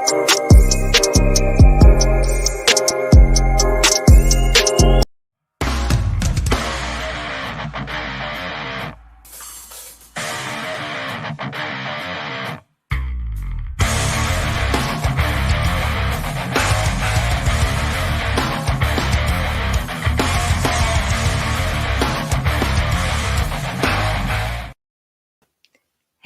Hey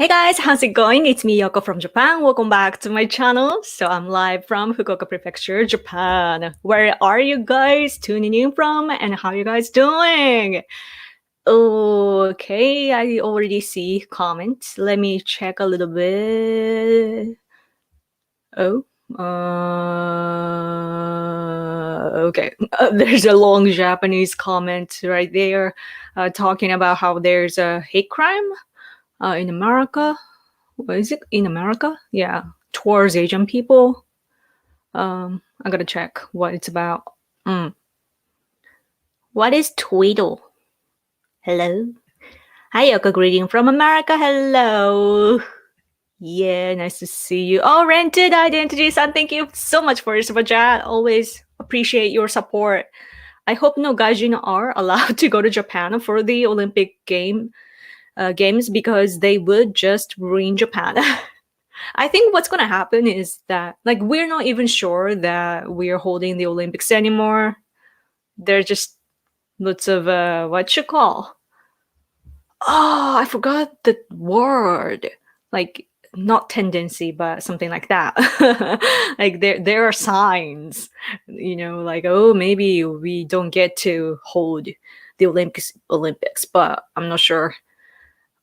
guys, how's it going? It's me, Yoko from Japan. Welcome back to my channel. So I'm live from Fukuoka Prefecture, Japan. Where are you guys tuning in from and how you guys doing? Okay, I already see comments. Let me check a little bit. Oh, okay. There's a long Japanese comment right there talking about how there's a hate crime in America. What is it? In America? Yeah, towards Asian people. I gotta check what it's about. What is Tweedle? Hello. Hi, Yoko. Greeting from America. Hello. Yeah, nice to see you. Oh, Rented Identity San, thank you so much for your super chat. Always appreciate your support. I hope no gaijin are allowed to go to Japan for the Olympic games because they would just ruin Japan. I think what's going to happen is that, like, we're not even sure that we're holding the Olympics anymore. There's just lots of, what you call? Oh, I forgot the word. Like, not tendency, but something like that. Like, there are signs, like, oh, maybe we don't get to hold the Olympics, but I'm not sure.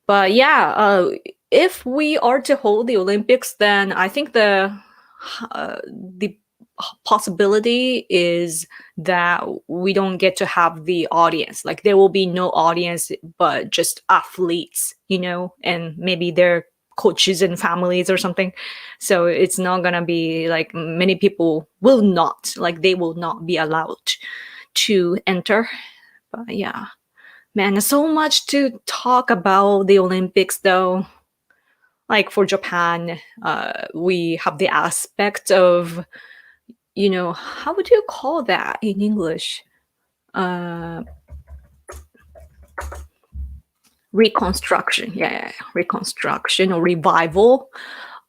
But yeah, if we are to hold the Olympics, then I think the possibility is that we don't get to have the audience. Like, there will be no audience, but just athletes, and maybe their coaches and families or something. So it's not gonna be like many people will not, like, they will not be allowed to enter. But yeah. Man, there's so much to talk about the Olympics, though. Like, for Japan, we have the aspect of, how would you call that in English? Reconstruction. Yeah, reconstruction or revival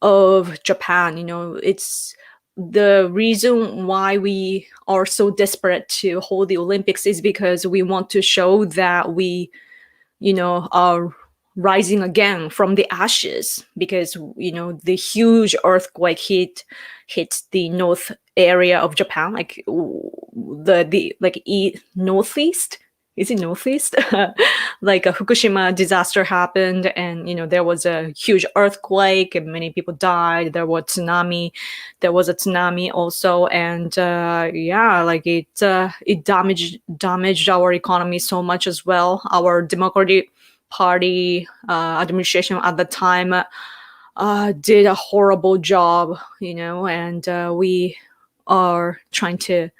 of Japan. It's the reason why we are so desperate to hold the Olympics is because we want to show that we, are rising again from the ashes, because, the huge earthquake hit the north area of Japan, like northeast. Is it northeast? Like a Fukushima disaster happened, and there was a huge earthquake, and many people died. There was a tsunami also, and like it damaged our economy so much as well. Our Democratic Party administration at the time did a horrible job, and we are trying to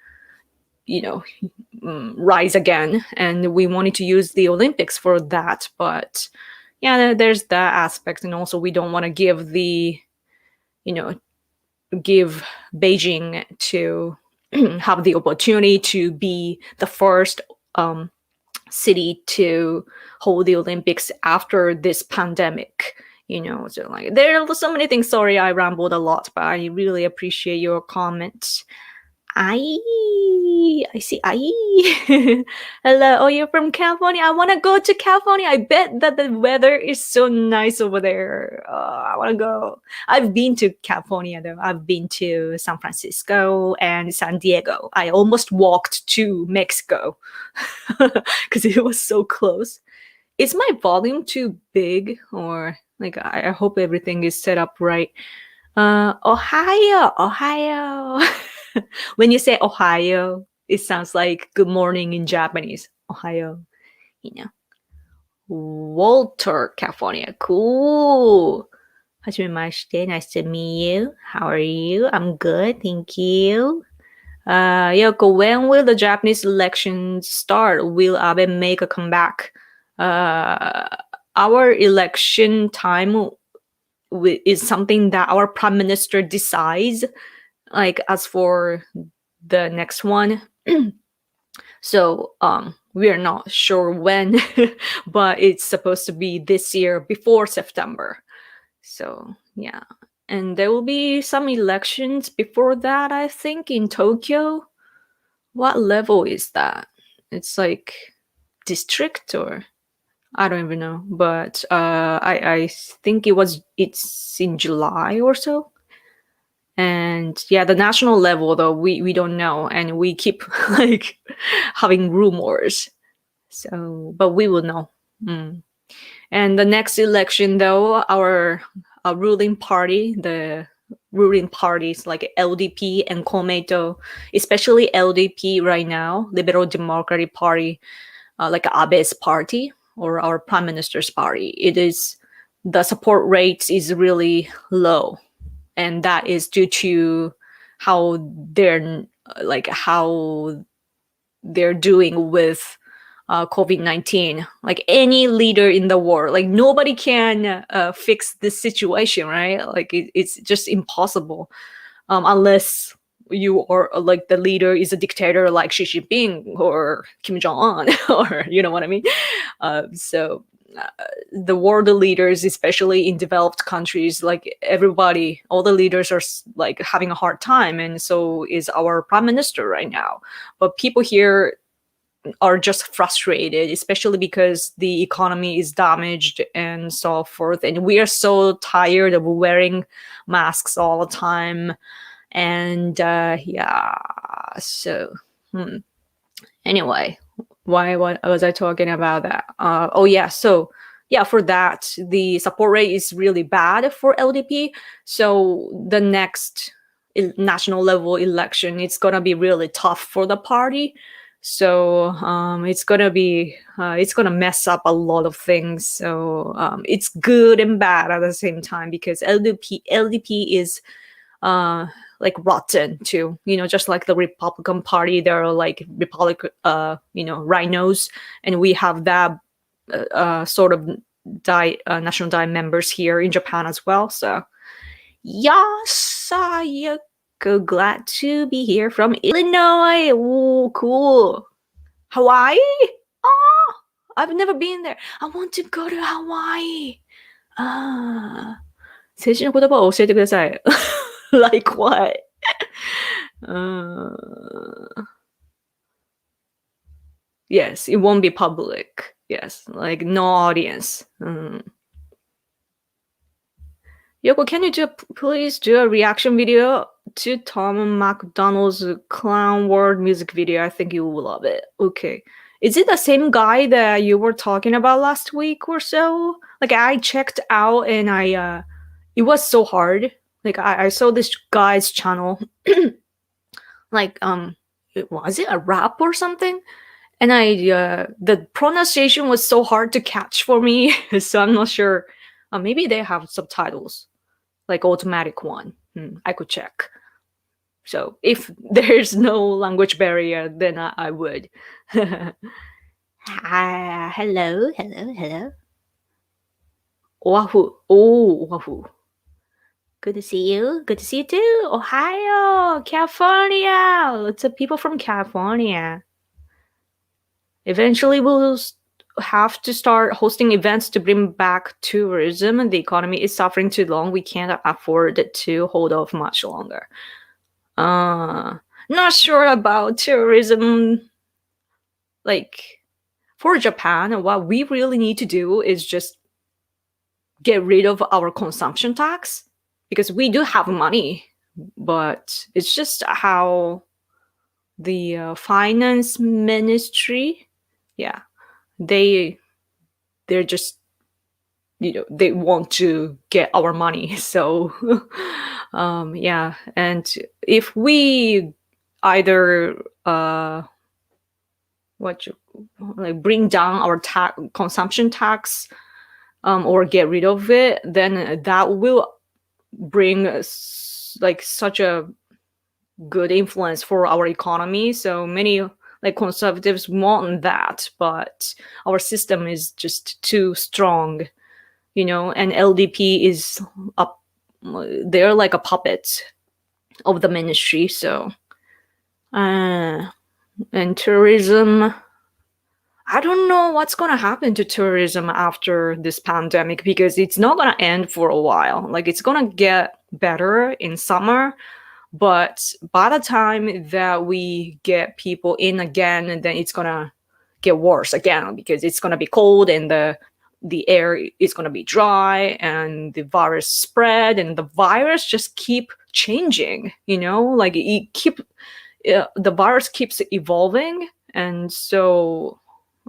rise again, and we wanted to use the Olympics for that. But yeah, there's that aspect, and also we don't want to give Beijing to have the opportunity to be the first city to hold the Olympics after this pandemic. So like there are so many things. Sorry, I rambled a lot, but I really appreciate your comments. I see. Hello. Oh, you're from California. I want to go to California. I bet that the weather is so nice over there. I want to go. I've been to California, though. I've been to San Francisco and San Diego. I almost walked to Mexico because it was so close. Is my volume too big, or like I hope everything is set up right? Ohio. When you say Ohio, it sounds like good morning in Japanese. Ohio, Walter, California. Cool. Hajimemashite. Nice to meet you. How are you? I'm good. Thank you. Yoko, when will the Japanese elections start? Will Abe make a comeback? Our election time is something that our prime minister decides, like as for the next one. So we are not sure when, but it's supposed to be this year before September. So yeah, and there will be some elections before that, I think, in Tokyo. What level is that? It's like district, or I don't even know, but I think it's in July or so. And yeah, the national level though we don't know, and we keep like having rumors. So, but we will know. Mm. And the next election though, our ruling party, the ruling parties like LDP and Komeito, especially LDP right now, Liberal Democratic Party, like Abe's party or our prime minister's party, it is the support rate is really low, and that is due to how how they're doing with COVID-19. Like any leader in the world, like nobody can fix this situation, right? Like it's just impossible unless you are like the leader is a dictator like Xi Jinping or Kim Jong Un, or you know what I mean. So the world leaders, especially in developed countries, like everybody, all the leaders are like having a hard time, and so is our prime minister right now. But people here are just frustrated, especially because the economy is damaged and so forth, and we are so tired of wearing masks all the time. And yeah, so anyway, what was I talking about that? Oh yeah, so yeah, for that the support rate is really bad for LDP. So the next national level election, it's gonna be really tough for the party. So it's gonna mess up a lot of things. So it's good and bad at the same time, because LDP is like rotten too, just like the Republican Party. There are like Republican rhinos, and we have that sort of national diet members here in Japan as well. So yes, glad to be here from Illinois. Oh, cool. Hawaii? Oh, I've never been there. I want to go to Hawaii. 政治の言葉を教えてください。Like what? Yes, it won't be public. Yes, like no audience. Yoko, can you please do a reaction video to Tom McDonald's Clown World music video? I think you will love it. Okay. Is it the same guy that you were talking about last week or so? Like I checked out, and it was so hard. Like I saw this guy's channel. Like was it a rap or something? And the pronunciation was so hard to catch for me. So I'm not sure. Maybe they have subtitles, like automatic one. I could check. So if there's no language barrier, then I would. Hello. Oahu. Oh, Oahu. Good to see you. Good to see you too. Ohio, California. Lots of people from California. Eventually, we'll have to start hosting events to bring back tourism. The economy is suffering too long. We can't afford to hold off much longer. Not sure about tourism. Like, for Japan, what we really need to do is just get rid of our consumption tax, because we do have money, but it's just how the finance ministry, yeah, they're just, they want to get our money. So yeah, and if we either bring down our consumption tax, or get rid of it, then that will bring like such a good influence for our economy. So many like conservatives want that, but our system is just too strong. and LDP is up. They're like a puppet of the ministry. So, and tourism. I don't know what's going to happen to tourism after this pandemic because it's not going to end for a while. Like it's going to get better in summer, but by the time that we get people in again, then it's going to get worse again because it's going to be cold and the air is going to be dry and the virus spread and the virus just keep changing, like the virus keeps evolving. And so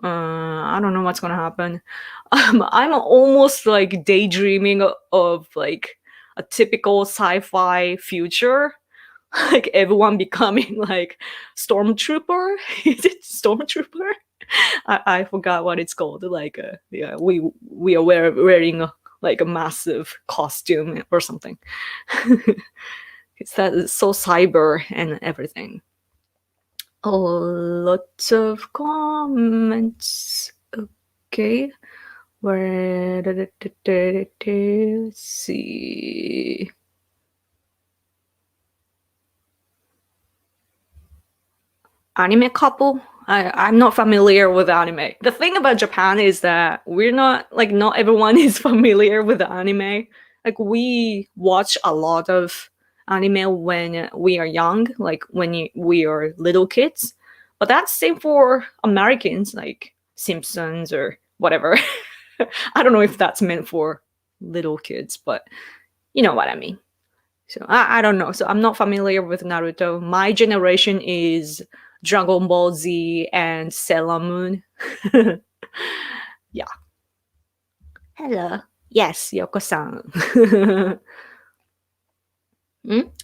I don't know what's gonna happen. I'm almost like daydreaming of like a typical sci-fi future, like everyone becoming like stormtrooper. Is it stormtrooper? I forgot what it's called. Like yeah, we are wearing like a massive costume or something. It's that is so cyber and everything. Lots of comments. Okay. Let's see. Anime couple? I'm not familiar with anime. The thing about Japan is that we're not everyone is familiar with anime. Like we watch a lot of anime when we are young, like when we are little kids. But that's same for Americans, like Simpsons or whatever. I don't know if that's meant for little kids, but you know what I mean. So I don't know. So I'm not familiar with Naruto. My generation is Dragon Ball Z and Sailor Moon. Yeah. Hello. Yes, Yoko-san.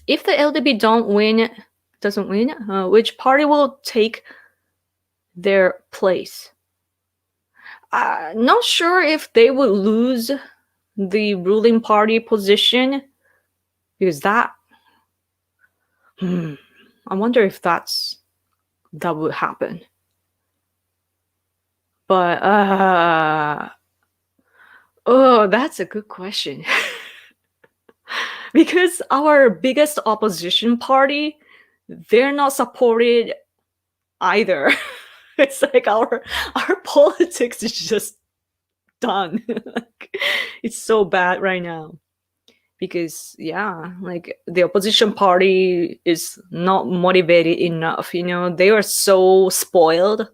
If the LDP doesn't win, which party will take their place? Not sure if they will lose the ruling party position because that. I wonder if that would happen. But that's a good question. Because our biggest opposition party, they're not supported either. It's like our politics is just done. It's so bad right now. Because like the opposition party is not motivated enough, they are so spoiled.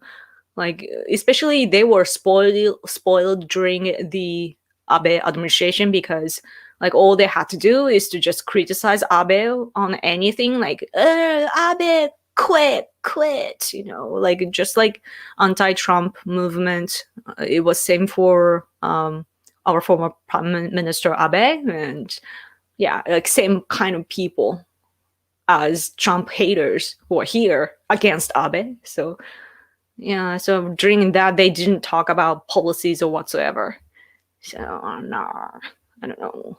Like especially they were spoiled during the Abe administration because like all they had to do is to just criticize Abe on anything, like Abe quit, like just like anti-Trump movement. It was same for our former Prime Minister Abe, and like same kind of people as Trump haters who are here against Abe. So so during that they didn't talk about policies or whatsoever. So no, I don't know.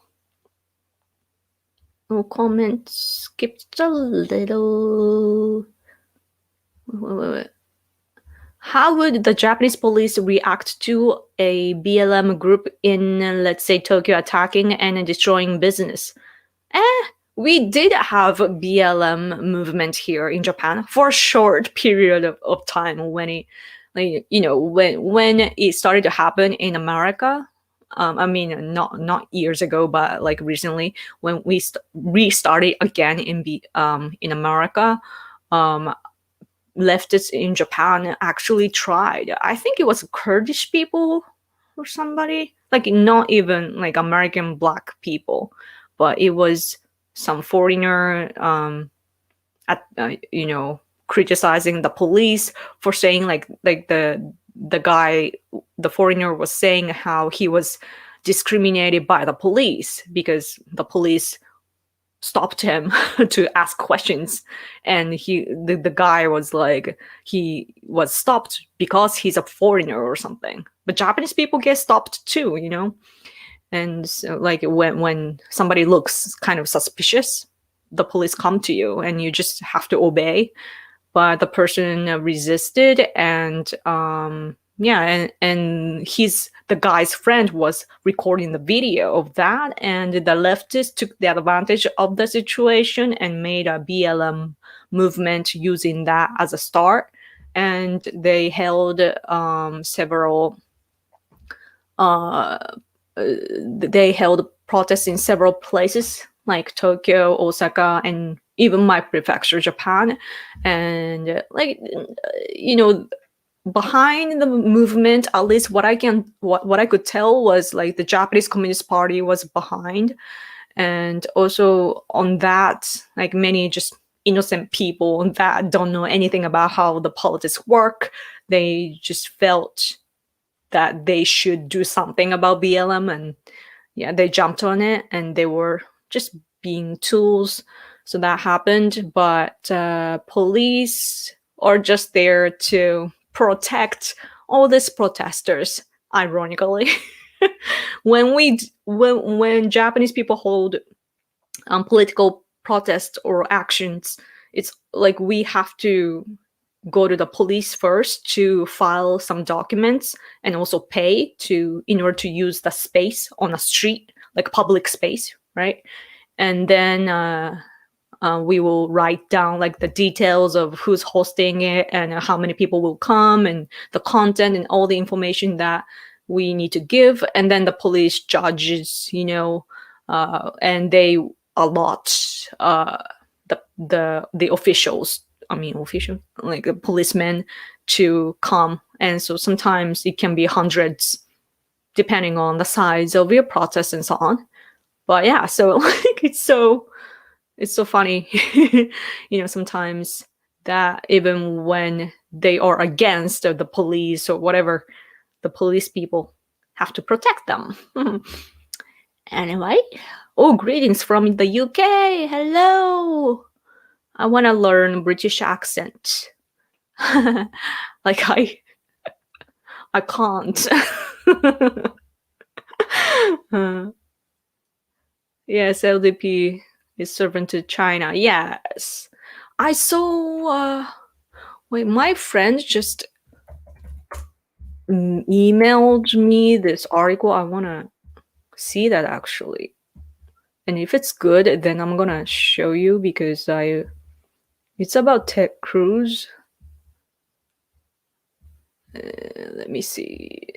No comments. Skipped a little. Wait. How would the Japanese police react to a BLM group in, let's say, Tokyo attacking and destroying business? We did have a BLM movement here in Japan for a short period of time when it, when it started to happen in America. I mean, not years ago, but like recently when we restarted again in America. Leftists in Japan actually tried. I think it was Kurdish people or somebody, like not even like American black people, but it was some foreigner criticizing the police for saying like the guy, the foreigner was saying how he was discriminated by the police because the police stopped him to ask questions, and the guy was like he was stopped because he's a foreigner or something. But Japanese people get stopped too, and so like when somebody looks kind of suspicious, the police come to you and you just have to obey. But the person resisted, and and the the guy's friend was recording the video of that, and the leftists took the advantage of the situation and made a BLM movement using that as a start. And they held several protests in several places like Tokyo, Osaka, and even my prefecture, Japan. And behind the movement, at least what I could tell was like the Japanese Communist Party was behind. And also on that, like many just innocent people that don't know anything about how the politics work, they just felt that they should do something about BLM, and they jumped on it, and they were just being tools. So that happened, but police are just there to protect all these protesters, ironically. When Japanese people hold political protests or actions, it's like we have to go to the police first to file some documents and also pay in order to use the space on a street, like public space, right? And then we will write down like the details of who's hosting it and how many people will come and the content and all the information that we need to give. And then the police judges, and they allot the officials, like a policeman, to come. And so sometimes it can be hundreds, depending on the size of your protest and so on. But yeah, so like it's so funny, sometimes that even when they are against the police or whatever, the police people have to protect them. Anyway, greetings from the UK. Hello. I want to learn British accent. Like I can't. Yes, LDP is servant to China. Yes. I saw my friend just emailed me this article. I want to see that actually. And if it's good, then I'm going to show you, because it's about Ted Cruz. Let me see.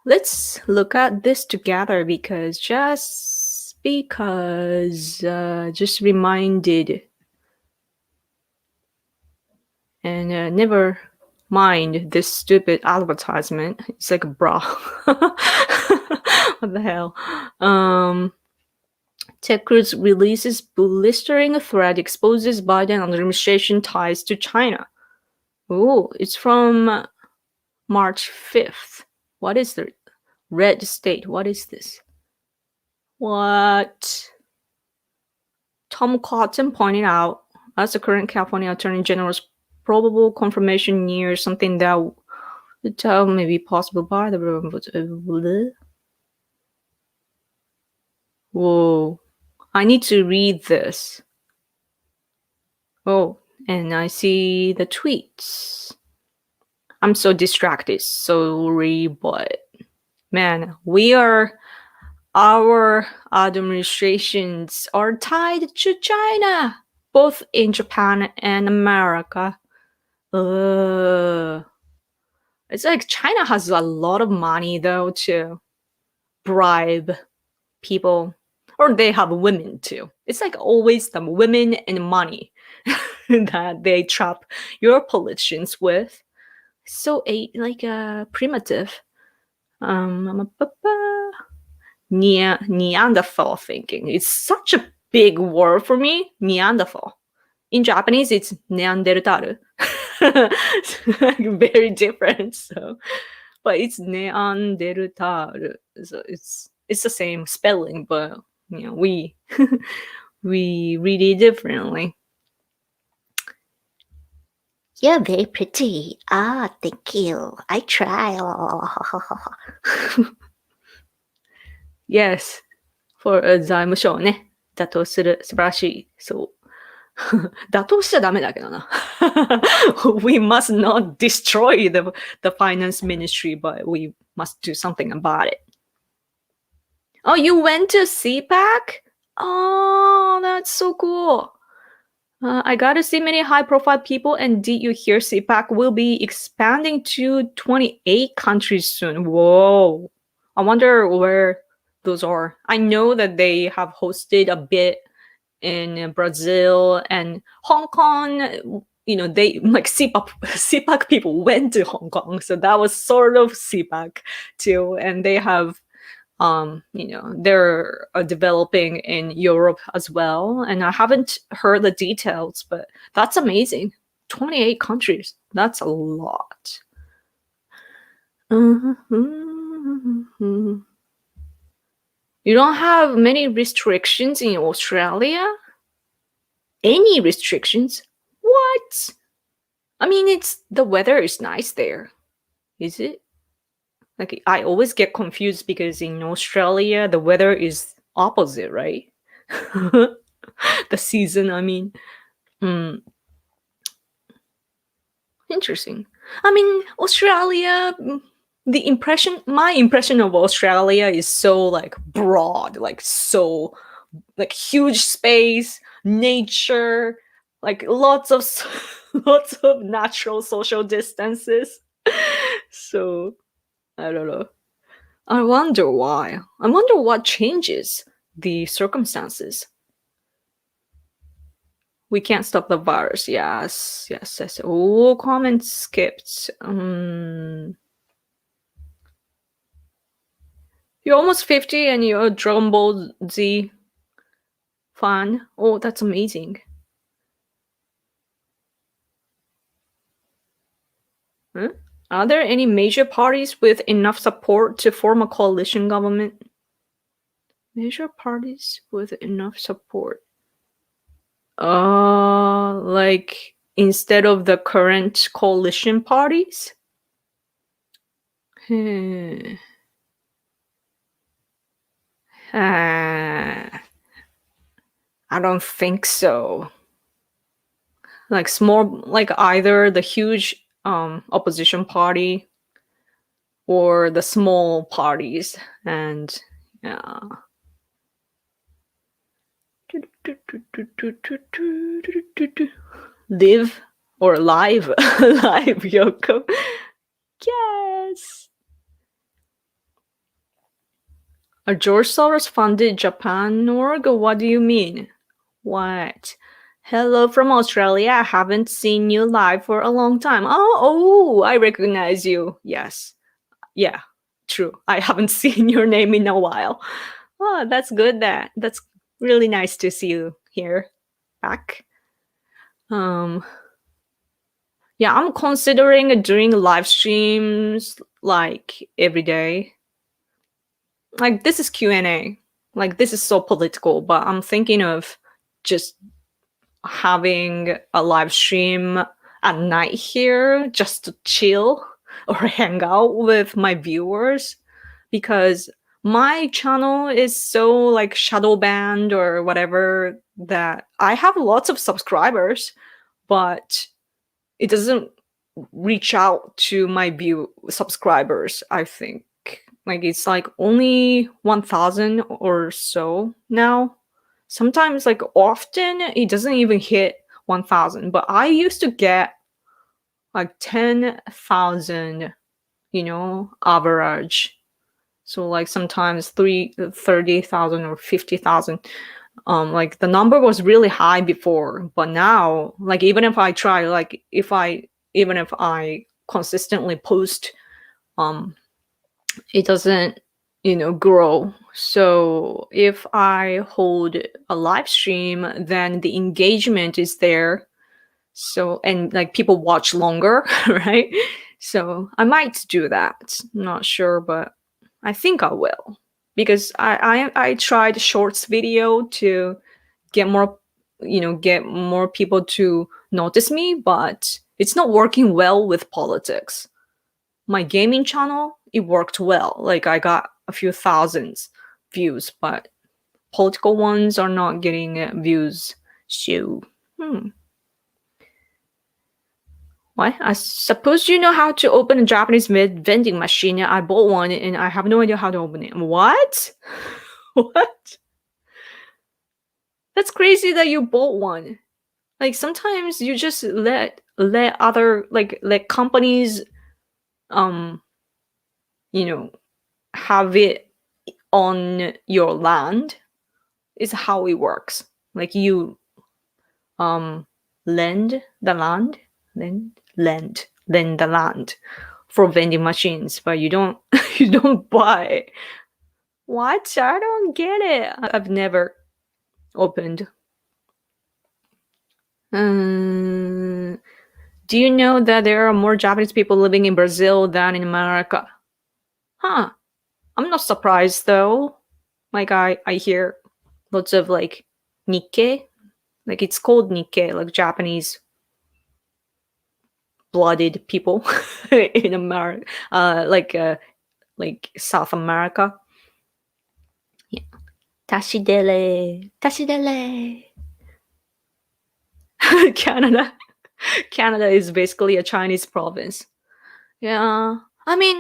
Let's look at this together, because just reminded. And never mind this stupid advertisement. It's like a bra. What the hell? Ted Cruz releases blistering threat, exposes Biden administration ties to China. Oh, it's from March 5th. What is the red state? What is this? What? Tom Cotton pointed out, as the current California Attorney General's probable confirmation near something that would tell may be possible by the... Whoa. I need to read this. Oh, and I see the tweets. I'm so distracted. Sorry, but man, our administrations are tied to China, both in Japan and America. It's like China has a lot of money, though, to bribe people. Or they have women, too. It's like always the women and money that they trap your politicians with. So primitive. Neanderthal thinking. It's such a big word for me, Neanderthal. In Japanese, it's Neanderthal. Very different. So, but it's Neanderthal. So it's the same spelling, but we we read it differently. You're very pretty. Thank you. I try. Yes. For 財務省ね、打倒する素晴らしい。そう。打倒しちゃダメだけどな。We must not destroy the finance ministry, but we must do something about it. Oh, you went to CPAC? Oh, that's so cool. I got to see many high-profile people, and did you hear CPAC will be expanding to 28 countries soon? Whoa. I wonder where those are. I know that they have hosted a bit in Brazil and Hong Kong. You know, they like CPAC people went to Hong Kong, so that was sort of CPAC too. And they have they're developing in Europe as well. And I haven't heard the details, but that's amazing. 28 countries. That's a lot. You don't have many restrictions in Australia? Any restrictions? What? I mean, it's the weather is nice there. Is it? Like, I always get confused because in Australia the weather is opposite, right? The season, I mean. Interesting. I mean, Australia, my impression of Australia is so like broad, like so like huge space, nature, like lots of lots of natural social distances. So I don't know. I wonder why. I wonder what changes the circumstances. We can't stop the virus. Yes, yes, yes. Oh, comments skipped. You're almost 50 and you're a Dragon Ball Z fan. Oh, that's amazing. Huh? Are there any major parties with enough support to form a coalition government? Major parties with enough support. Like instead of the current coalition parties? I don't think so. Like small, like either the huge opposition party or the small parties, and yeah. Live or live, live, Yoko. Yes. A George Soros funded Japan org? What do you mean? What? Hello from Australia. I haven't seen you live for a long time. Oh, I recognize you. Yes. Yeah, true. I haven't seen your name in a while. Oh, that's good. That's really nice to see you here back. Yeah, I'm considering doing live streams like every day. Like this is Q&A. Like this is so political, but I'm thinking of just having a live stream at night here just to chill or hang out with my viewers, because my channel is so like shadow banned or whatever that I have lots of subscribers, but it doesn't reach out to my subscribers. I think like it's like only 1,000 or so now. Sometimes like often it doesn't even hit 1,000, but I used to get like 10,000, average. So like sometimes 30,000 or 50,000. Like the number was really high before, but now like even if I try, like even if I consistently post, it doesn't grow. So if I hold a live stream, then the engagement is there, so and like people watch longer. Right? So I might do that. I'm not sure, but I think I will, because I tried shorts video to get more people to notice me, but it's not working well with politics. My gaming channel, it worked well. Like I got a few thousands views, but political ones are not getting views. So, What? I suppose you know how to open a Japanese vending machine. I bought one and I have no idea how to open it. What? What? That's crazy that you bought one. Like sometimes you just let other let companies um you know have it on your land is how it works. Like you lend the land, lend the land for vending machines, but you don't you don't buy. What? I don't get it. I've never opened. Do you know that there are more Japanese people living in Brazil than in America? Huh. I'm not surprised though. Like I hear lots of like Nikkei. Like it's called Nikkei, like Japanese blooded people in America, like South America. Yeah. Tashidele, tashidele. Canada. Canada is basically a Chinese province. Yeah. I mean,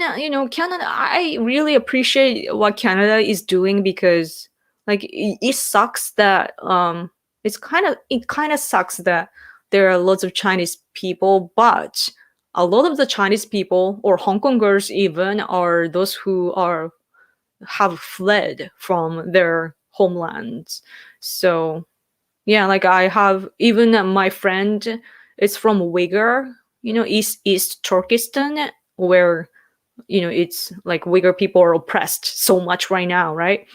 Canada, I really appreciate what Canada is doing because like it sucks that it kind of sucks that there are lots of Chinese people, but a lot of the Chinese people or Hong Kongers even are those who have fled from their homelands. So yeah, like I have even my friend is from Uyghur, East Turkestan, where it's like Uyghur people are oppressed so much right now, right?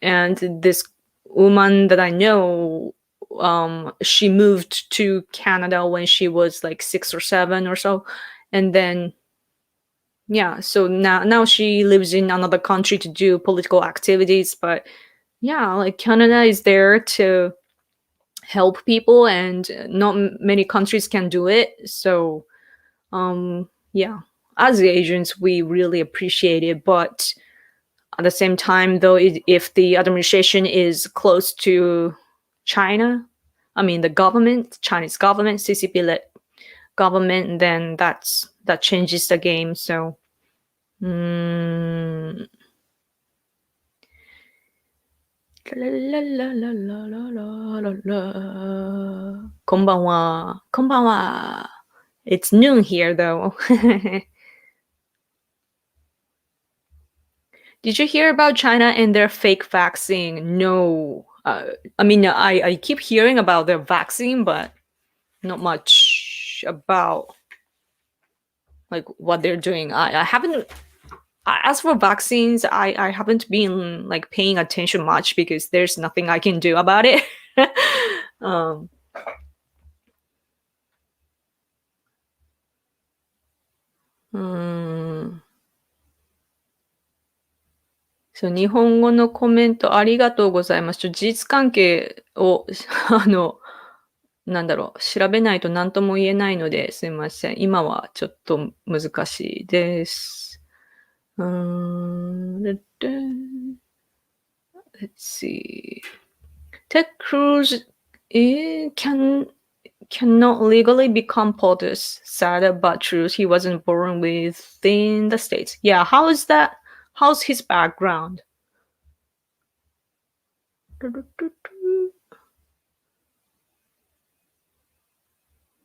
And this woman that I know, she moved to Canada when she was like 6 or 7 or so, and then yeah, so now she lives in another country to do political activities, but yeah, like Canada is there to help people and not many countries can do it. So yeah, as Asians we really appreciate it, but at the same time though, if the administration is close to China, I mean the government, Chinese government, CCP led government, then that changes the game. So mm, konbanwa, konbanwa. It's noon here though. Did you hear about China and their fake vaccine? No. I mean, I keep hearing about their vaccine, but not much about like what they're doing. I haven't. As for vaccines, I haven't been like paying attention much because there's nothing I can do about it. um, うーん。そう、日本語のコメントありがとうございます。事実関係を、調べないと何とも言えないので、すいません。今はちょっと難しいです。Let's see. Ted Cruz cannot legally become POTUS. Sad but true. He wasn't born within the States. Yeah, how is that? How's his background?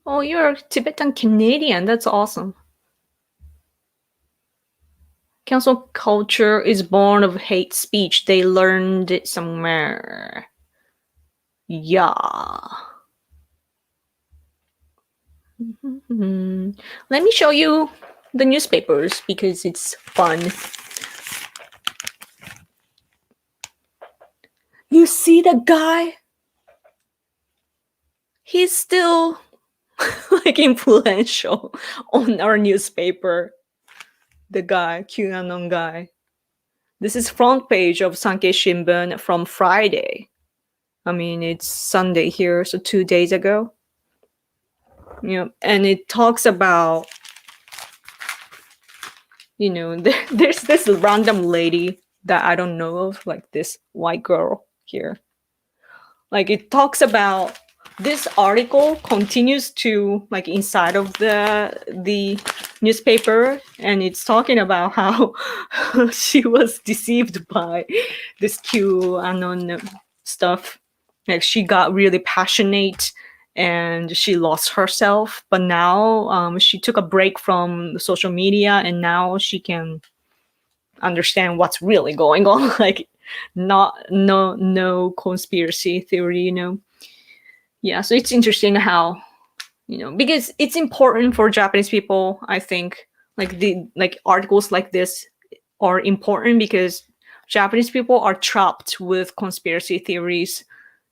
Oh, you're a Tibetan Canadian. That's awesome. Cancel culture is born of hate speech. They learned it somewhere. Yeah. Let me show you the newspapers because it's fun. You see the guy? He's still like influential on our newspaper. The guy, QAnon guy. This is front page of Sankei Shimbun from Friday. I mean, it's Sunday here, so 2 days ago. Yeah, and it talks about, there's this random lady that I don't know of, like this white girl here. Like it talks about this article continues to like inside of the newspaper, and it's talking about how she was deceived by this QAnon stuff. Like she got really passionate and she lost herself, but now she took a break from social media, and now she can understand what's really going on. Like no conspiracy theory, Yeah, so it's interesting how, because it's important for Japanese people, I think, like articles like this are important because Japanese people are trapped with conspiracy theories,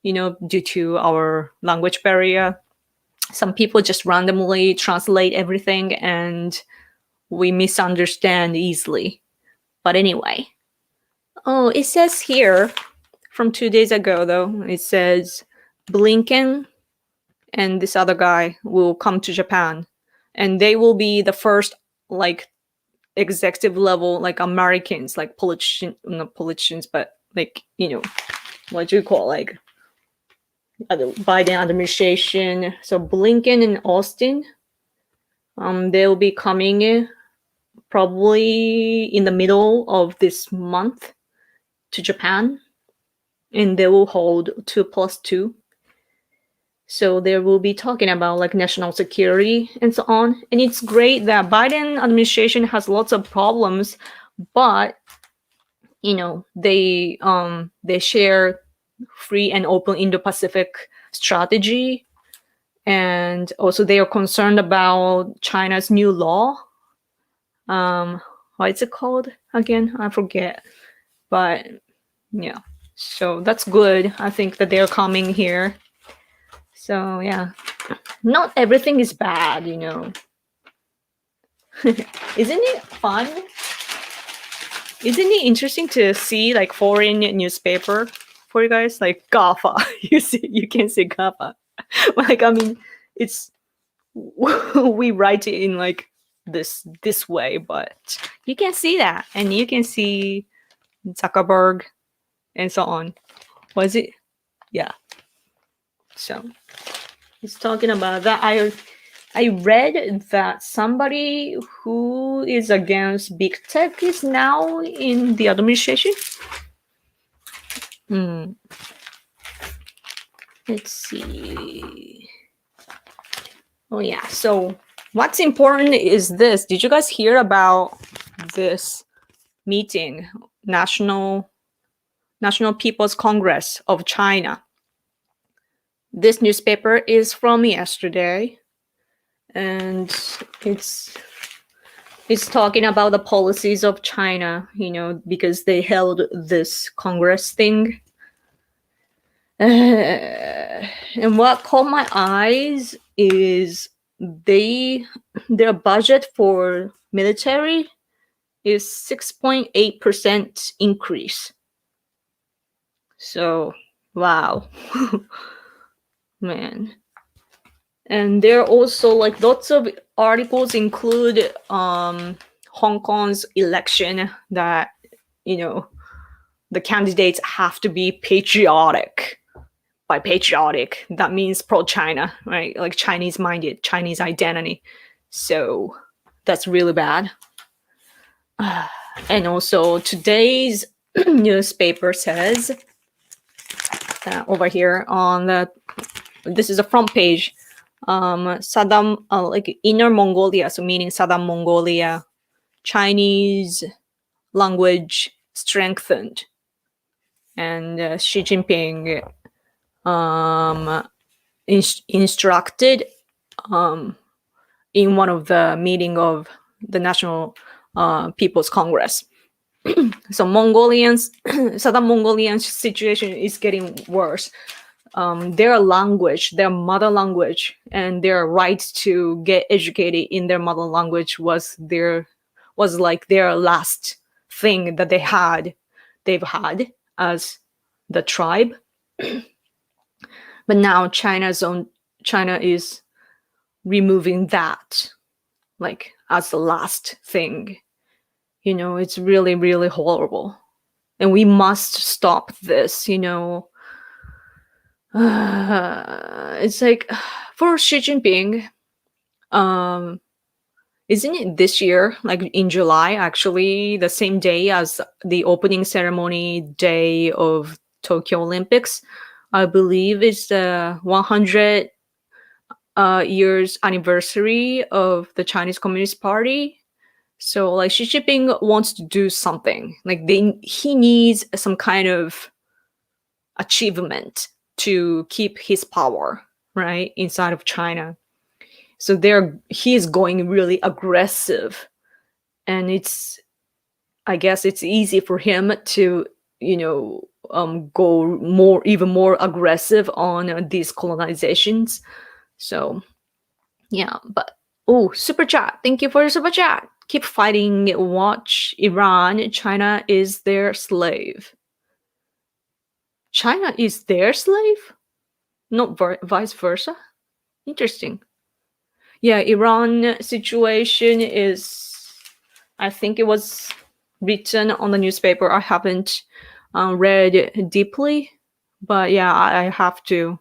due to our language barrier. Some people just randomly translate everything and we misunderstand easily. But anyway. Oh, it says here from 2 days ago, though, it says Blinken and this other guy will come to Japan, and they will be the first, like, executive level, like, Americans, like, not politicians, but, like, what do you call, like, Biden administration. So Blinken and Austin, they'll be coming probably in the middle of this month to Japan, and they will hold 2+2. So they will be talking about like national security and so on. And it's great that Biden administration has lots of problems, but they share free and open Indo-Pacific strategy, and also they are concerned about China's new law. What is it called again? I forget. But yeah, so that's good. I think that they're coming here. So yeah, not everything is bad, Isn't it fun? Isn't it interesting to see like foreign newspaper for you guys, like GAFA? You can see GAFA. Like, I mean, it's we write it in like this way, but you can see that, and you can see Zuckerberg and so on. Was it? Yeah. So it's talking about that. I read that somebody who is against big tech is now in the administration. Let's see. Oh yeah. So what's important is this. Did you guys hear about this meeting, National People's Congress of China? This newspaper is from yesterday, and it's talking about the policies of China, because they held this Congress thing. And what caught my eyes is their budget for military is 6.8% increase. So, wow. Man. And there are also like lots of articles include Hong Kong's election that, the candidates have to be patriotic. By patriotic, that means pro-China, right? Like Chinese-minded, Chinese identity. So that's really bad. And also today's newspaper says over here on this is a front page, Saddam, like Inner Mongolia, so meaning Southern Mongolia, Chinese language strengthened, and Xi Jinping instructed in one of the meeting of the National People's Congress. So Southern Mongolian situation is getting worse. Their language, their mother language, and their right to get educated in their mother language was like their last thing that they've had as the tribe. But now China is removing that, like, as the last thing. It's really, really horrible. And we must stop this, It's like for Xi Jinping, um, isn't it this year, like in July, actually, the same day as the opening ceremony day of Tokyo Olympics? I believe it's the 100 years anniversary of the Chinese Communist Party. So like Xi Jinping wants to do something. Like he needs some kind of achievement to keep his power, right, inside of China. So he is going really aggressive, and I guess it's easy for him to go even more aggressive on these colonizations. So yeah, but oh, super chat! Thank you for your super chat. Keep fighting. Watch Iran. China is their slave. China is their slave, not vice versa. Interesting. Yeah, Iran situation is, I think it was written on the newspaper. I haven't read deeply, but yeah, I have to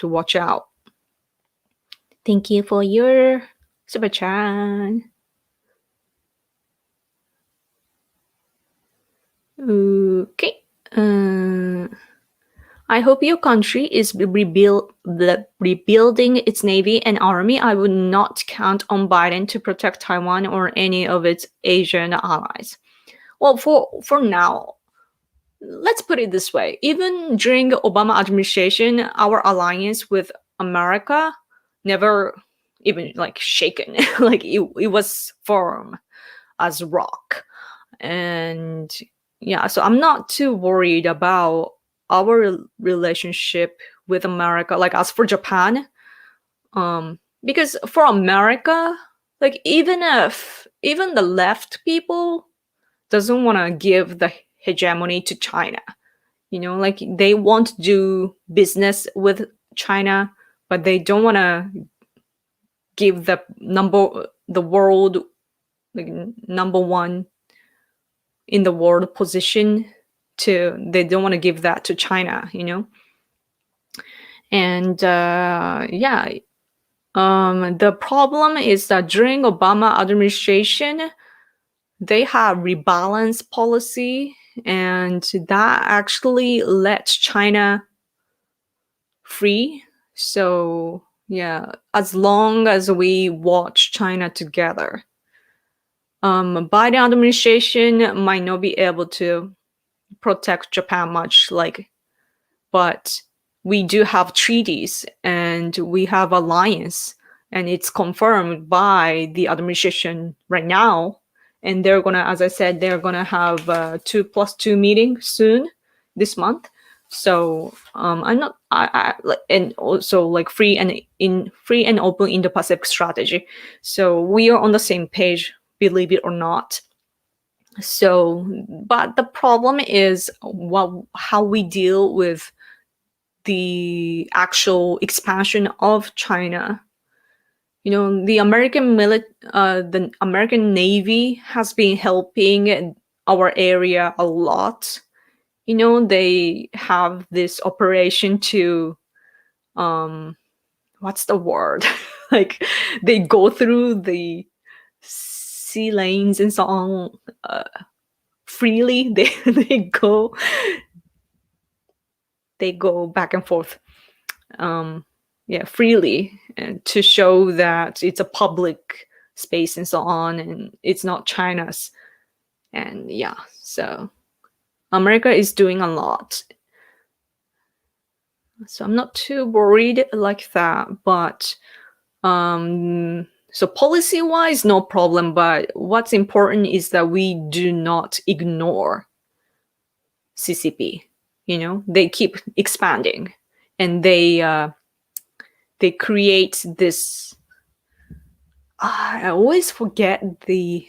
watch out. Thank you for your super chat. Okay. I hope your country is rebuilding its navy and army. I would not count on Biden to protect Taiwan or any of its Asian allies. Well, for now, let's put it this way. Even during the Obama administration, our alliance with America never even like shaken. Like it was firm as rock. And yeah, so I'm not too worried about our relationship with America. Like as for Japan, because for America, like even the left people doesn't want to give the hegemony to China, like they want to do business with China, but they don't want to give the world, like number one in the world position they don't want to give that to China, and yeah, the problem is that during Obama administration they have rebalance policy, and that actually lets China free. So yeah, as long as we watch China together, Biden administration might not be able to protect Japan much, but we do have treaties and we have alliance, and it's confirmed by the administration right now. And they're gonna, as I said, they're gonna have a 2+2 meeting soon this month. So I'm not, and also like free and open Indo-Pacific strategy. So we are on the same page, believe it or not. So, but the problem is how we deal with the actual expansion of China. The the American Navy has been helping our area a lot. They have this operation to, what's the word? Like they go through the sea lanes and so on freely. They go back and forth, freely, and to show that it's a public space and so on, and it's not China's. And yeah, so America is doing a lot. So I'm not too worried like that, but so policy wise, no problem. But what's important is that we do not ignore CCP. They keep expanding, and they create this. I always forget the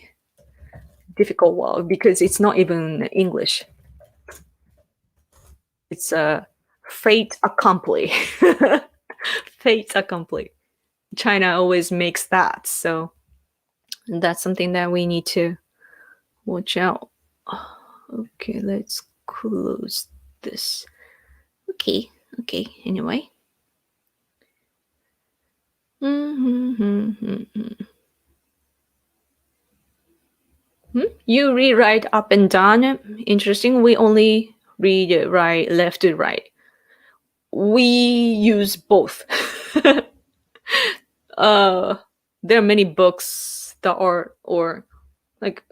difficult word because it's not even English. It's a fait accompli. Fait accompli. China always makes that, so that's something that we need to watch out. Okay, let's close this. Okay, okay. Anyway. Mm-hmm. You read right up and down. Interesting. We only read right, left to right. We use both. uh, there are many books that are, or like,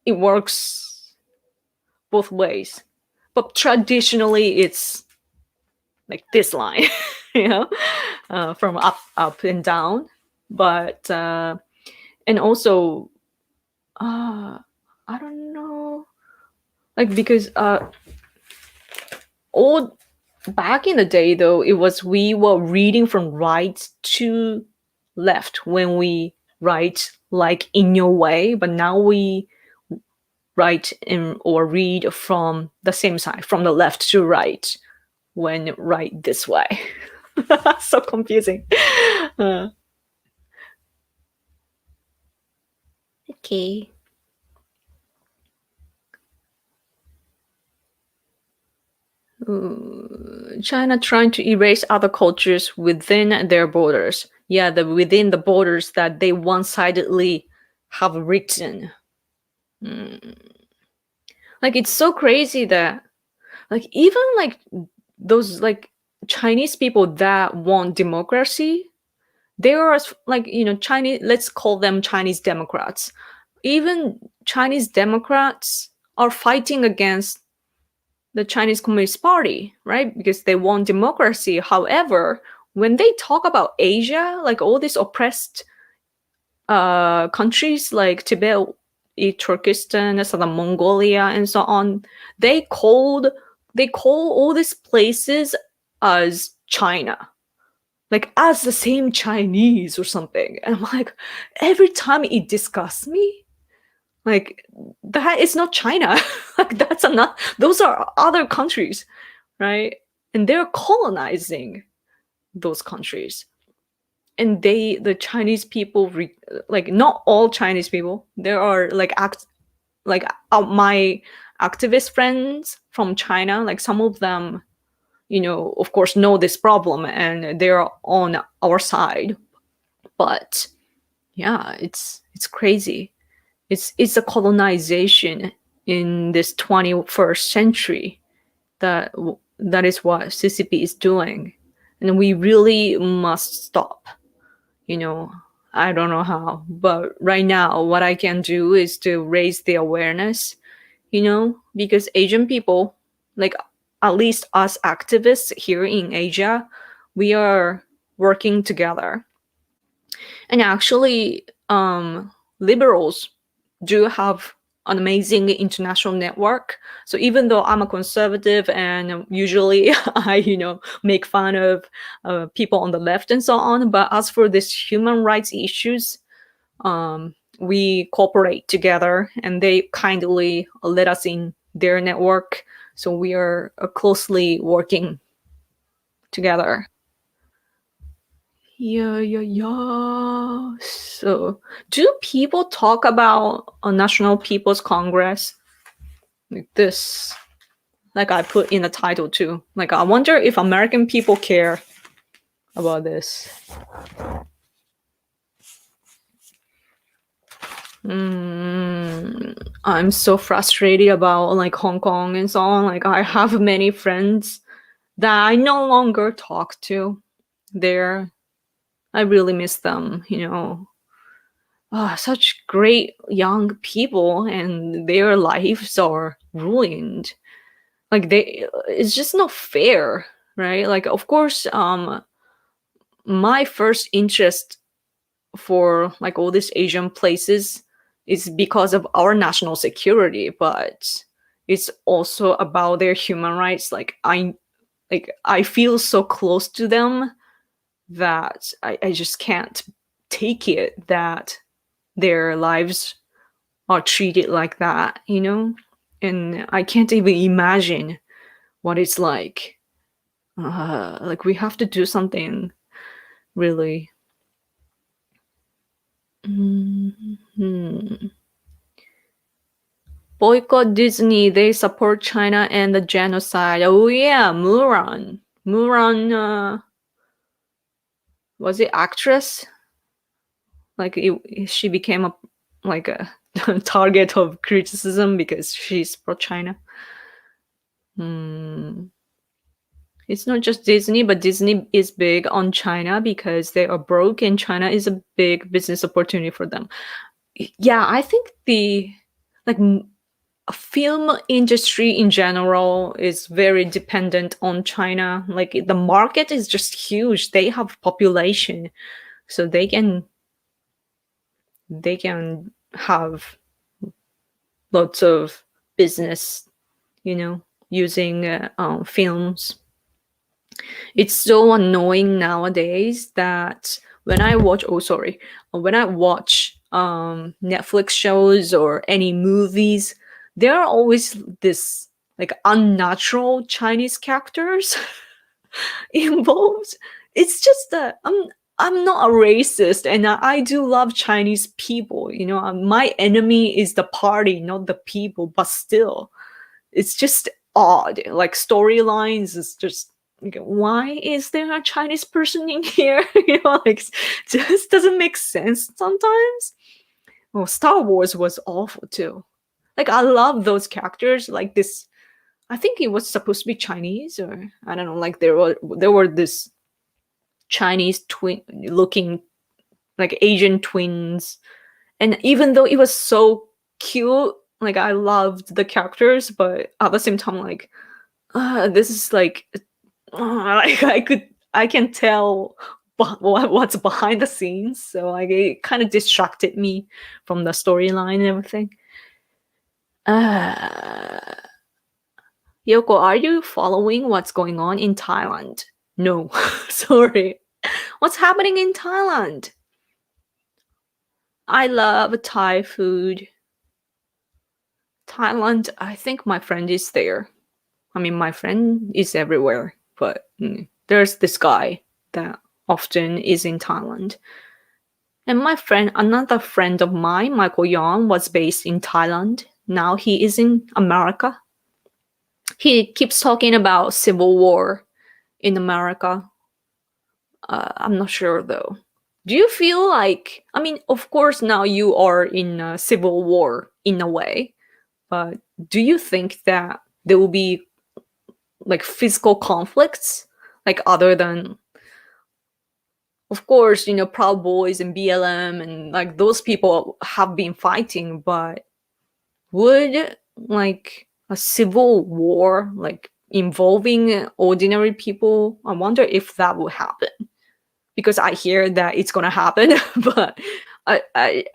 it works both ways. But traditionally, it's like this line, you know, from up and down. But and also, I don't know, like, because old back in the day, though, it was we were reading from right to left when we write, like, in your way, but now we write in or read from the same side, from the left to right, when write this way. So confusing. Uh, Okay. China trying to erase other cultures within their borders. Yeah, the within the borders that they one-sidedly have written. Like, it's so crazy that, like, even like those, like, Chinese people that want democracy, they are, like, Chinese, let's call them Chinese Democrats. Even Chinese Democrats are fighting against the Chinese Communist Party, right? Because they want democracy. However, when they talk about Asia, like all these oppressed countries like Tibet, Turkestan, Southern Mongolia, and so on, they call all these places as China, like as the same Chinese or something. And I'm like, every time it disgusts me, like, that is not China. Like, that's not. Those are other countries, right? And they're colonizing those countries. And the Chinese people, like, not all Chinese people. There are like my activist friends from China. Like, some of them, of course, know this problem and they're on our side. But yeah, it's crazy. It's a colonization in this 21st century that is what CCP is doing, and we really must stop. You know, I don't know how, but right now, what I can do is to raise the awareness. Because Asian people, like, at least us activists here in Asia, we are working together. And actually, liberals do have an amazing international network. So even though I'm a conservative and usually I, make fun of people on the left and so on, but as for this human rights issues, we cooperate together and they kindly let us in their network. So we are closely working together. Yeah, yeah, yeah. So, do people talk about a National People's Congress like this? Like I put in the title too. Like, I wonder if American people care about this. I'm so frustrated about, like, Hong Kong and so on. Like, I have many friends that I no longer talk to there. I really miss them. Such great young people, and their lives are ruined. Like, it's just not fair, right? Like, of course, my first interest for, like, all these Asian places is because of our national security, but it's also about their human rights. Like, I feel so close to them that I just can't take it that their lives are treated like that. And I can't even imagine what it's like. Like, we have to do something, really. Mhm. Boycott Disney, they support China and the genocide. Oh yeah, Mulan. Muran, was it actress? Like she became a target of criticism because she's pro China. It's not just Disney, but Disney is big on China because they are broke and China is a big business opportunity for them. Yeah, I think the like film industry in general is very dependent on China. Like the market is just huge. They have population, so they can have lots of business, using films. It's so annoying nowadays that when I watch Netflix shows or any movies, there are always this like unnatural Chinese characters involved. It's just that I'm not a racist, and I do love Chinese people. My enemy is the party, not the people. But still, it's just odd. Like storylines is just like, why is there a Chinese person in here? Like just doesn't make sense sometimes. Well, Star Wars was awful too. Like I love those characters. Like this, I think it was supposed to be Chinese, or I don't know. Like there were this Chinese twin looking like Asian twins, and even though it was so cute, like I loved the characters, but at the same time, like this is like, like I can tell what's behind the scenes, so like it kind of distracted me from the storyline and everything. Yoko, are you following what's going on in Thailand? No, sorry. What's happening in Thailand? I love Thai food. Thailand, I think my friend is there. I mean, my friend is everywhere, but there's this guy that often is in Thailand. And another friend of mine, Michael Yang, was based in Thailand. Now he is in America. He keeps talking about civil war in America. I'm not sure though. Do you feel like, I mean, of course now you are in a civil war in a way, but do you think that there will be like physical conflicts, like other than, of course, Proud Boys and BLM and like those people have been fighting, but would like a civil war like involving ordinary people, I wonder if that will happen, because I hear that it's gonna happen, but I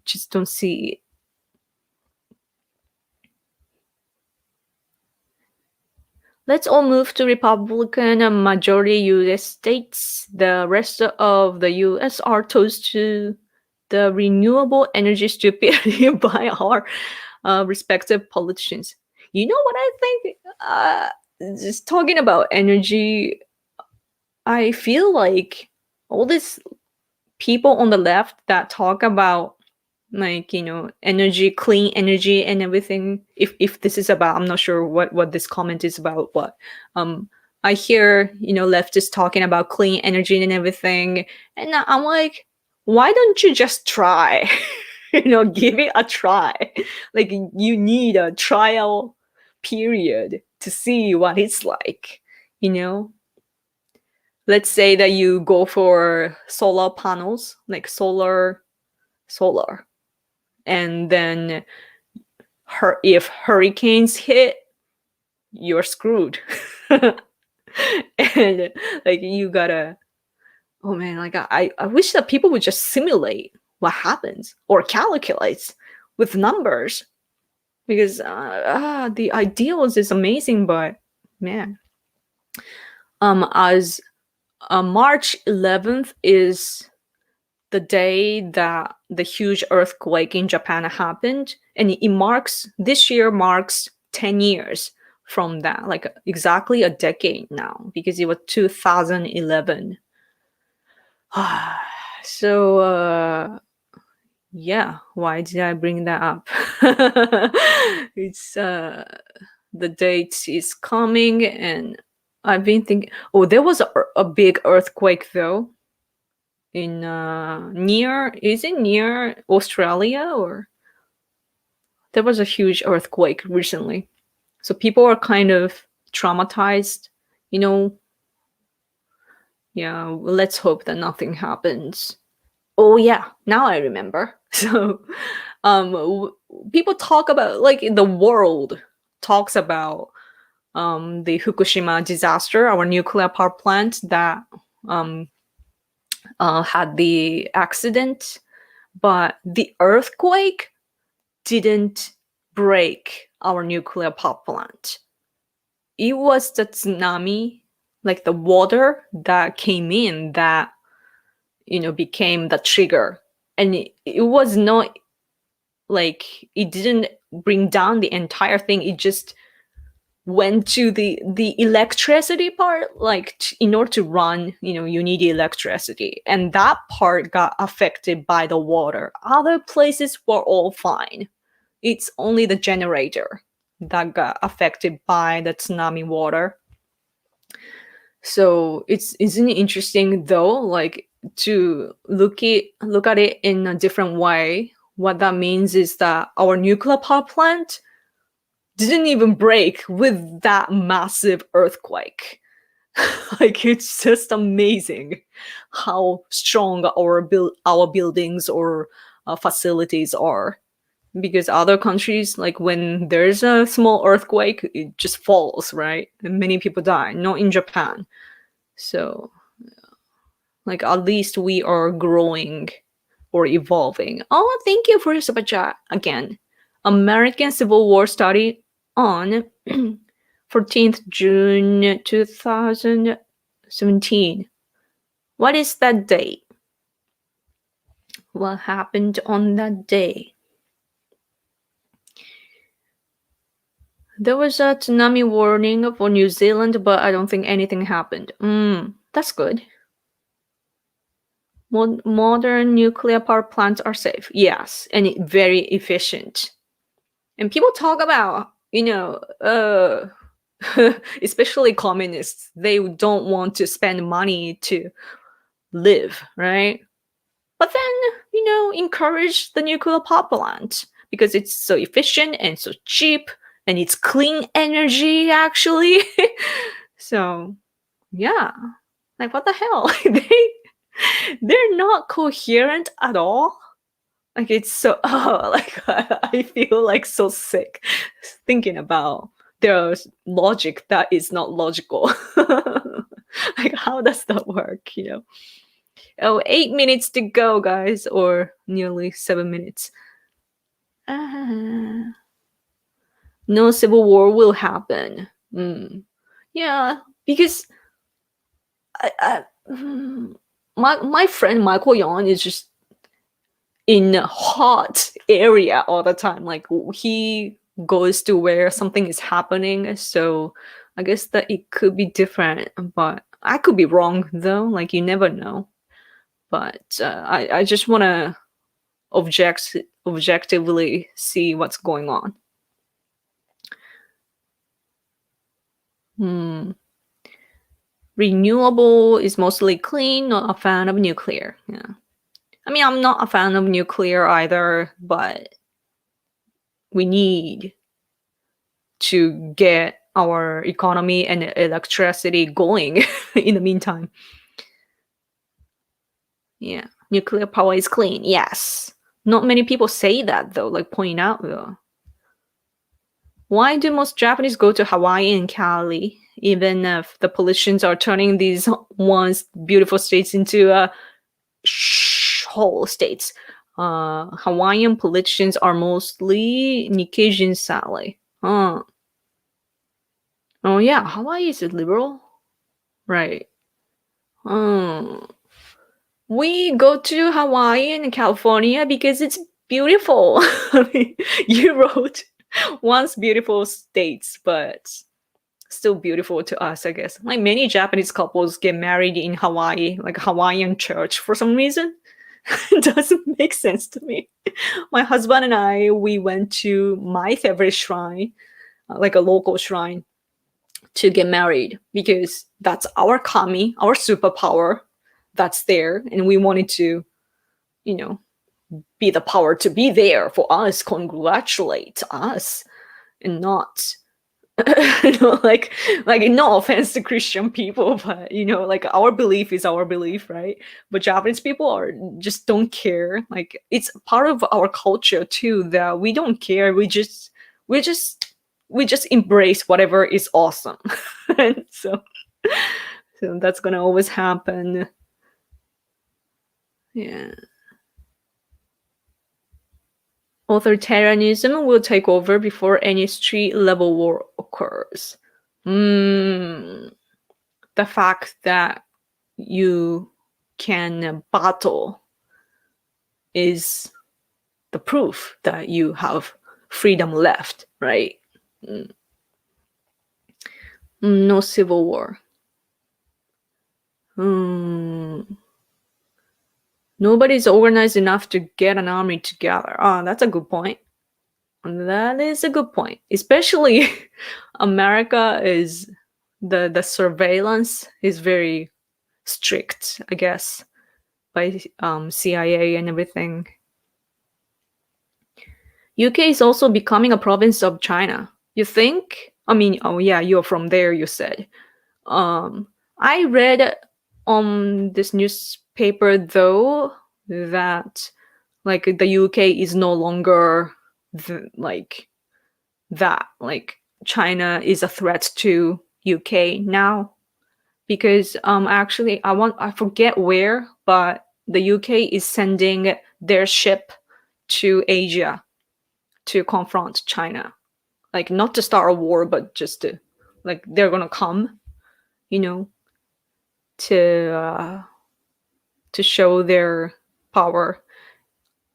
just don't see it. Let's all move to Republican majority U.S. states. The rest of the U.S. are toast to the renewable energy stupidity by our respective politicians. You know what I think? Just talking about energy, I feel like all these people on the left that talk about like energy, clean energy and everything, if this is about, I'm not sure what this comment is about, but I hear leftists talking about clean energy and everything, and I'm like, why don't you just try? Give it a try. Like you need a trial period to see what it's like. Let's say that you go for solar panels, like solar, and then if hurricanes hit, you're screwed. And like you gotta, oh man, like I wish that people would just simulate what happens or calculate with numbers, because the ideals is amazing, but man, as March 11th is the day that the huge earthquake in Japan happened, and this year marks 10 years from that, like exactly a decade now, because it was 2011. So yeah, why did I bring that up? It's the date is coming, and I've been thinking. Oh, there was a big earthquake though in near. Is it near Australia or? There was a huge earthquake recently, so people are kind of traumatized. You know, yeah. Let's hope that nothing happens. Oh yeah, now I remember. So, people talk about like the world talks about the Fukushima disaster, our nuclear power plant that um, had the accident, but the earthquake didn't break our nuclear power plant. It was the tsunami, like the water that came in, that became the trigger, and it was not like it didn't bring down the entire thing. It just went to the electricity part, like in order to run, you need electricity, and that part got affected by the water. Other places were all fine. It's only the generator that got affected by the tsunami water. So isn't it interesting though, like to look at it in a different way. What that means is that our nuclear power plant didn't even break with that massive earthquake. Like it's just amazing how strong our buildings or facilities are. Because other countries, like when there's a small earthquake, it just falls, right? And many people die. Not in Japan. So, like at least we are growing or evolving. Oh, thank you for your super chat again. American Civil War study on 14th June 2017. What is that date? What happened on that day? There was a tsunami warning for New Zealand, but I don't think anything happened. That's good. Modern nuclear power plants are safe. Yes, and very efficient. And people talk about, especially communists, they don't want to spend money to live, right? But then, encourage the nuclear power plant because it's so efficient and so cheap and it's clean energy, actually. So, yeah. Like, what the hell? They're not coherent at all. Like, it's so, like, I feel like so sick thinking about their logic that is not logical. Like, how does that work, Oh, 8 minutes to go, guys, or nearly 7 minutes. No civil war will happen. Yeah, because my friend Michael Yon is just in a hot area all the time. Like he goes to where something is happening, so I guess that it could be different, but I could be wrong though. Like you never know. But I just want to objectively see what's going on. Renewable is mostly clean, not a fan of nuclear. Yeah. I mean, I'm not a fan of nuclear either, but we need to get our economy and electricity going in the meantime. Yeah. Nuclear power is clean. Yes. Not many people say that though, like point out though. Why do most Japanese go to Hawaii and Cali, even if the pollutions are turning these once beautiful states into whole states? Hawaiian pollutions are mostly Nikkei Sally. Oh yeah, Hawaii is liberal, right? We go to Hawaii and California because it's beautiful. You wrote once beautiful states, but still beautiful to us, I guess. Like many Japanese couples get married in Hawaii, like Hawaiian church for some reason. It doesn't make sense to me. My husband and I, we went to my favorite shrine, like a local shrine, to get married because that's our kami, our superpower that's there, and we wanted to, you know, be the power to be there for us, congratulate us, and not like no offense to Christian people, but like our belief is our belief, right? But Japanese people are just don't care. Like it's part of our culture too that we don't care. We just embrace whatever is awesome. And so that's gonna always happen. Yeah. Authoritarianism will take over before any street-level war occurs. The fact that you can battle is the proof that you have freedom left, right? No civil war. Nobody's organized enough to get an army together. Oh, that's a good point. That is a good point. Especially America is the surveillance is very strict, I guess, by CIA and everything. UK is also becoming a province of China. You think? I mean, oh yeah, you're from there, you said. I read on this newspaper though that like the UK is no longer like that. Like China is a threat to UK now because actually I forget where, but the UK is sending their ship to Asia to confront China. Like not to start a war, but just to like they're gonna come, to show their power.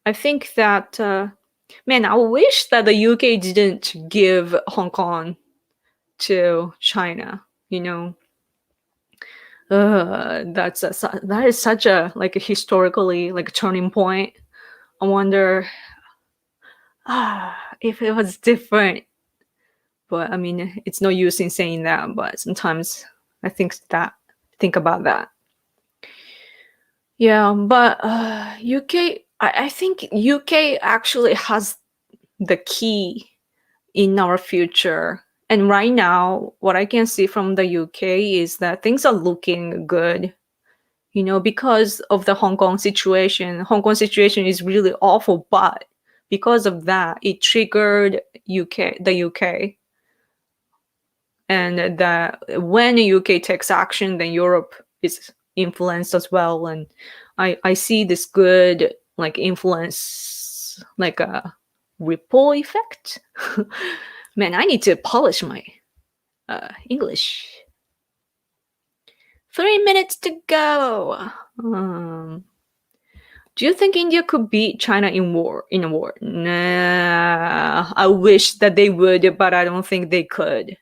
I think that man, I wish that the UK didn't give Hong Kong to China. That is such a like a historically like turning point. I wonder if it was different. But I mean, it's no use in saying that. But sometimes I think about that. Yeah, but UK. I think UK actually has the key in our future. And right now, what I can see from the UK is that things are looking good. Because of the Hong Kong situation. Hong Kong situation is really awful, but because of that, it triggered the UK. And that when the UK takes action, then Europe is influenced as well. And I see this good like influence, like a ripple effect. Man, I need to polish my English. 3 minutes to go. Do you think India could beat China in a war? Nah, I wish that they would, but I don't think they could.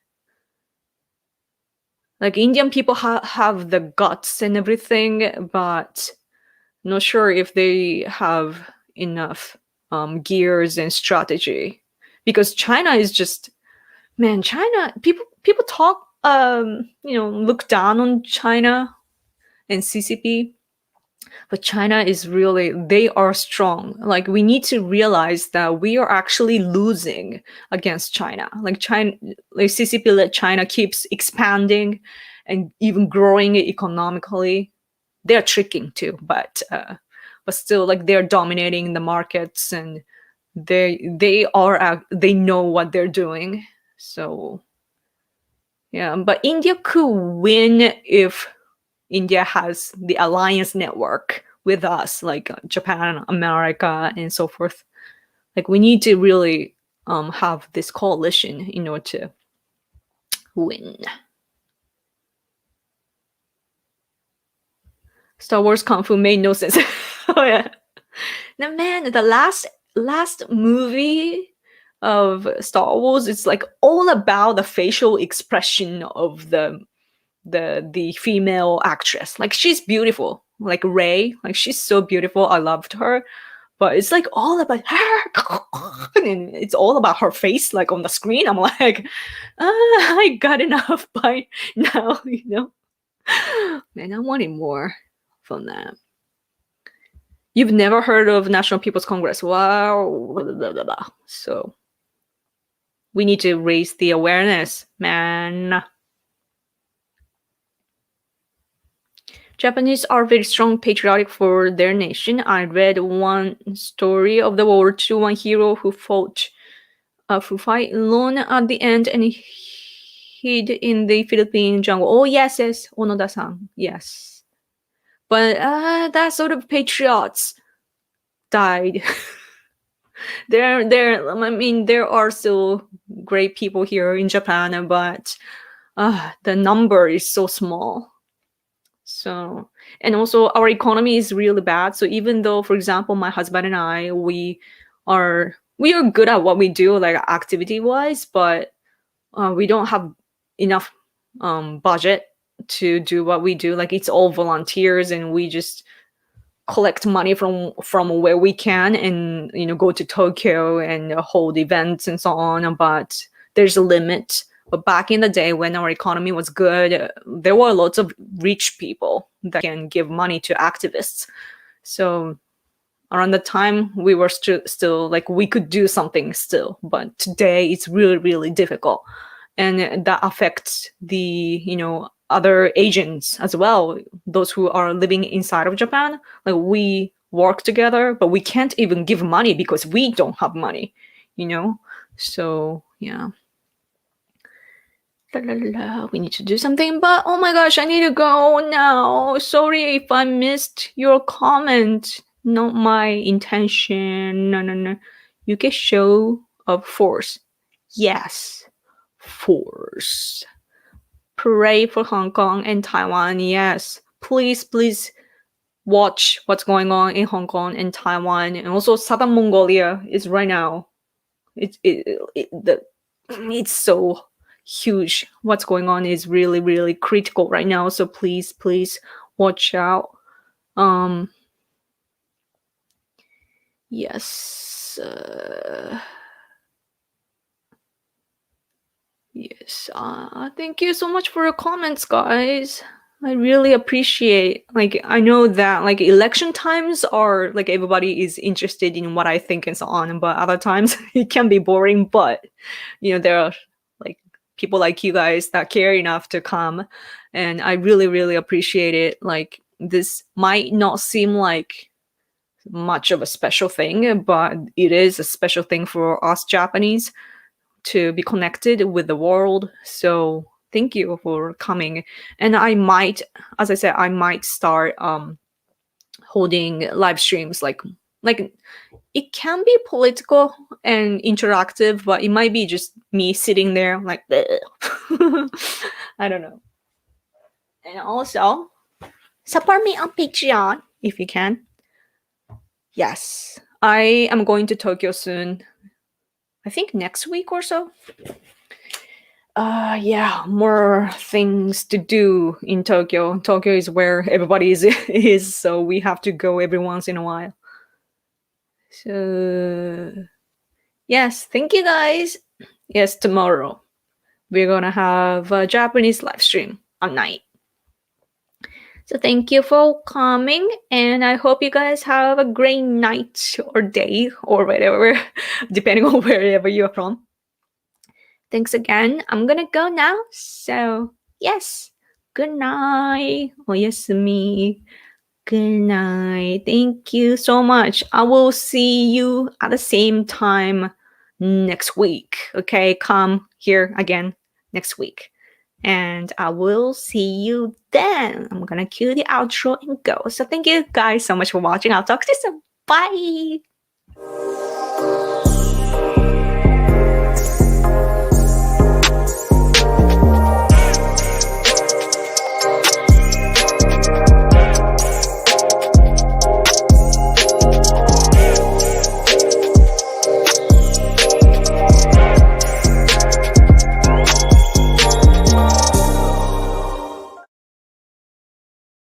Like Indian people have the guts and everything, but not sure if they have enough gears and strategy. Because China is just, man, China, people talk, look down on China and CCP. But China is really, they are strong. Like we need to realize that we are actually losing against China. Like CCP let China keeps expanding and even growing economically. They're tricking too, but still like they're dominating the markets and they know what they're doing. So yeah, but India could win if India has the alliance network with us, like Japan, America, and so forth. Like we need to really have this coalition in order to win. Star Wars Kung Fu made no sense. Oh yeah. Now, man, the last movie of Star Wars, it's like all about the facial expression of the female actress. Like she's beautiful, like Rey, like she's so beautiful. I loved her, but it's like all about her, and it's all about her face, like on the screen. I'm like, I got enough by now, you know. Man, I wanted more from that. You've never heard of National People's Congress? Wow. Blah, blah, blah, blah. So we need to raise the awareness, man. Japanese are very strong, patriotic for their nation. I read one story of the World War II, one hero who fight alone at the end and hid in the Philippine jungle. Oh yes, yes, Onoda-san, yes. But that sort of patriots died. I mean, there are still great people here in Japan, but the number is so small. So, and also our economy is really bad. So even though, for example, my husband and I, we are good at what we do, like activity wise, but we don't have enough budget to do what we do. Like it's all volunteers, and we just collect money from where we can, and go to Tokyo and hold events and so on. But there's a limit. But back in the day when our economy was good, there were lots of rich people that can give money to activists. So around the time we were still like we could do something still, but today it's really, really difficult. And that affects the, other Asians as well, those who are living inside of Japan. Like we work together, but we can't even give money because we don't have money, So yeah. We need to do something, but oh my gosh, I need to go now. Sorry if I missed your comment. Not my intention. No. You can show of force. Yes, force. Pray for Hong Kong and Taiwan. Yes, please watch what's going on in Hong Kong and Taiwan, and also Southern Mongolia is right now. It's so huge. What's going on is really, really critical right now. So please watch out. Yes. Yes. Thank you so much for your comments, guys. I really appreciate. Like, I know that like election times are like everybody is interested in what I think and so on, but other times it can be boring. But there are like people like you guys that care enough to come, and I really, really appreciate it. Like, this might not seem like much of a special thing, but it is a special thing for us Japanese to be connected with the world. So thank you for coming. And I might, as I said, I might start holding live streams like it can be political and interactive, but it might be just me sitting there like I don't know. And also support me on Patreon if you can. Yes, I am going to Tokyo soon. I think next week or so. Yeah, more things to do in Tokyo. Tokyo is where everybody is, so we have to go every once in a while. So, yes, thank you guys. Yes, tomorrow we're gonna have a Japanese live stream at night. So thank you for coming, and I hope you guys have a great night or day or whatever, depending on wherever you're from. Thanks again. I'm gonna go now. So, yes. Good night. Oyasumi. Good night. Thank you so much. I will see you at the same time next week. Okay, come here again next week. And I will see you then. I'm gonna cue the outro and go. So thank you guys so much for watching. I'll talk to you soon. Bye.